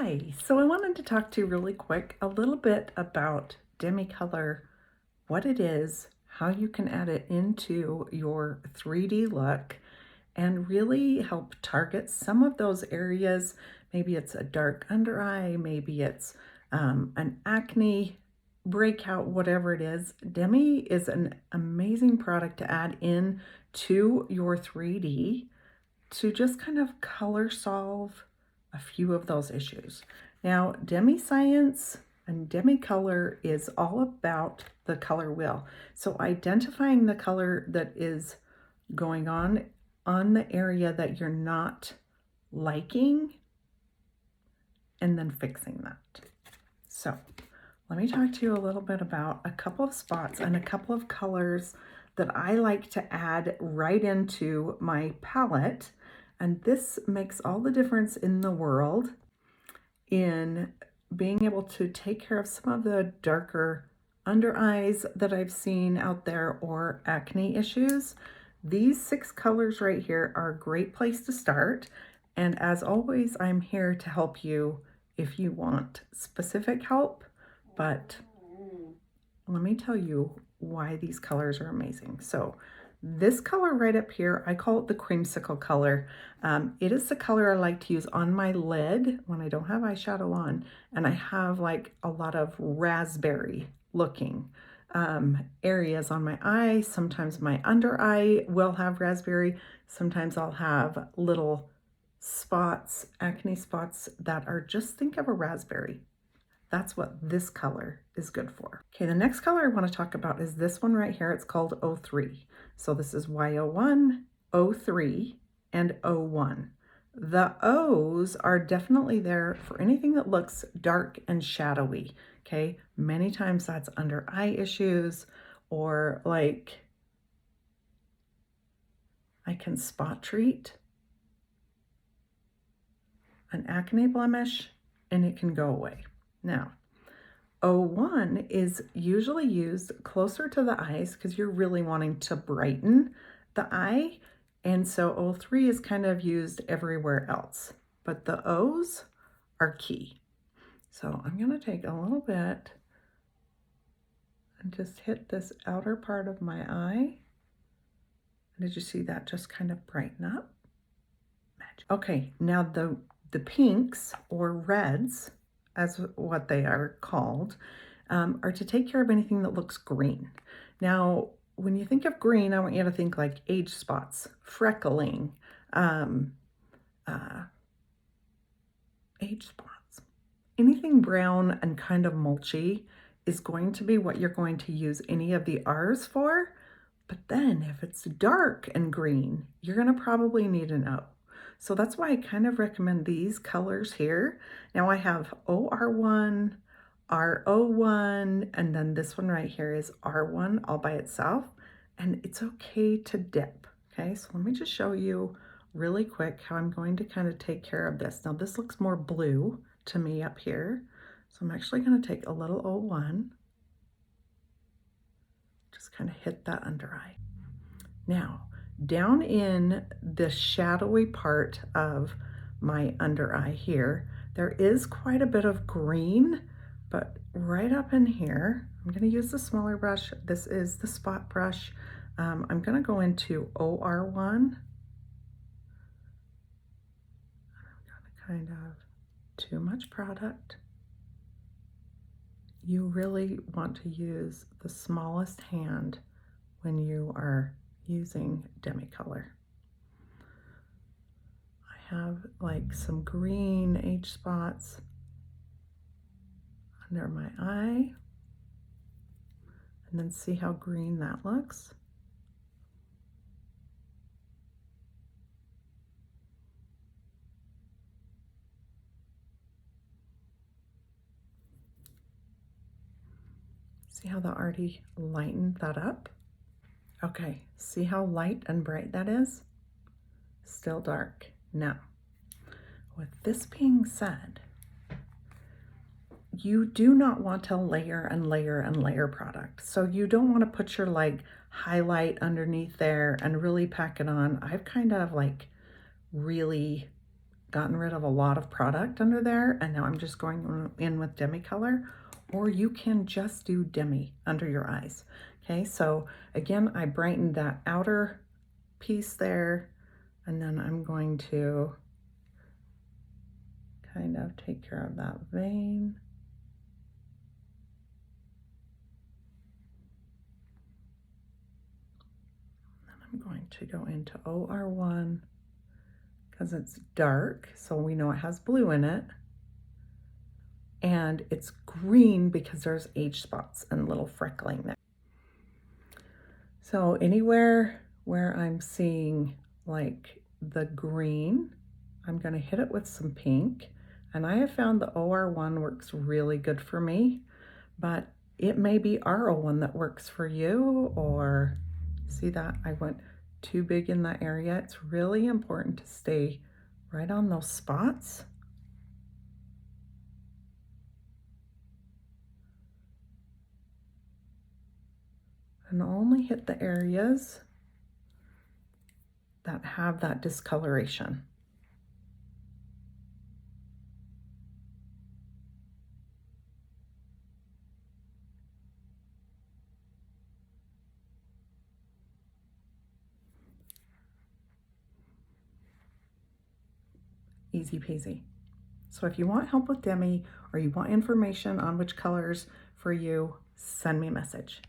Hi, so I wanted to talk to you really quick a little bit about Demi Color, what it is, how you can add it into your 3D look, and really help target some of those areas. Maybe it's a dark under eye, maybe it's an acne breakout, whatever it is. Demi is an amazing product to add in to your 3D to just kind of color solve a few of those issues. Now, Demi Science and Demi Color is all about the color wheel. So identifying the color that is going on the area that you're not liking and then fixing that. So let me talk to you a little bit about a couple of spots and a couple of colors that I like to add right into my palette. And this makes all the difference in the world in being able to take care of some of the darker under eyes that I've seen out there or acne issues. These 6 colors right here are a great place to start. And as always, I'm here to help you if you want specific help. But let me tell you why these colors are amazing. So this color right up here, I call it the creamsicle color. It is the color I like to use on my lid when I don't have eyeshadow on, and I have like a lot of raspberry looking areas on my eye. Sometimes my under eye will have raspberry. Sometimes I'll have little spots, acne spots that are just, think of a raspberry. That's what this color is good for. Okay, the next color I want to talk about is this one right here. It's called 03. So this is Y01, 03, and 01. The O's are definitely there for anything that looks dark and shadowy, okay? Many times that's under eye issues, or like I can spot treat an acne blemish and it can go away. Now, 01 is usually used closer to the eyes because you're really wanting to brighten the eye. And so 03 is kind of used everywhere else, but the O's are key. So I'm going to take a little bit and just hit this outer part of my eye. Did you see that just kind of brighten up? Magic. Okay, now the pinks or reds, as what they are called, are to take care of anything that looks green. Now, when you think of green, I want you to think like age spots, freckling, age spots. Anything brown and kind of mulchy is going to be what you're going to use any of the R's for. But then if it's dark and green, you're going to probably need an O. So that's why I kind of recommend these colors here. Now I have OR1, R01, and then this one right here is R1 all by itself. And it's okay to dip, okay? So let me just show you really quick how I'm going to kind of take care of this. Now this looks more blue to me up here. So I'm actually going to take a little O1, just kind of hit that under eye. Now, down in the shadowy part of my under eye here, there is quite a bit of green, but right up in here, I'm going to use the smaller brush. This is the spot brush. I'm going to go into OR1. I'm going to kind of too much product. You really want to use the smallest hand when you are using Demi Color. I have like some green age spots under my eye, and then see how green that looks. See how that already lightened that up? Okay, see how light and bright that is? Still dark. Now, with this being said, you do not want to layer and layer and layer product. So you don't want to put your like highlight underneath there and really pack it on. I've kind of like really gotten rid of a lot of product under there, and now I'm just going in with Demi color, or you can just do Demi under your eyes. Okay, so again, I brightened that outer piece there, and then I'm going to kind of take care of that vein. I'm going to go into OR1 because it's dark, so we know it has blue in it. And it's green because there's age spots and little freckling there. So anywhere where I'm seeing like the green, I'm going to hit it with some pink. And I have found the OR1 works really good for me, but it may be R01 that works for you, or see that I went too big in that area. It's really important to stay right on those spots. And only hit the areas that have that discoloration. Easy peasy. So if you want help with Demi, or you want information on which colors for you, send me a message.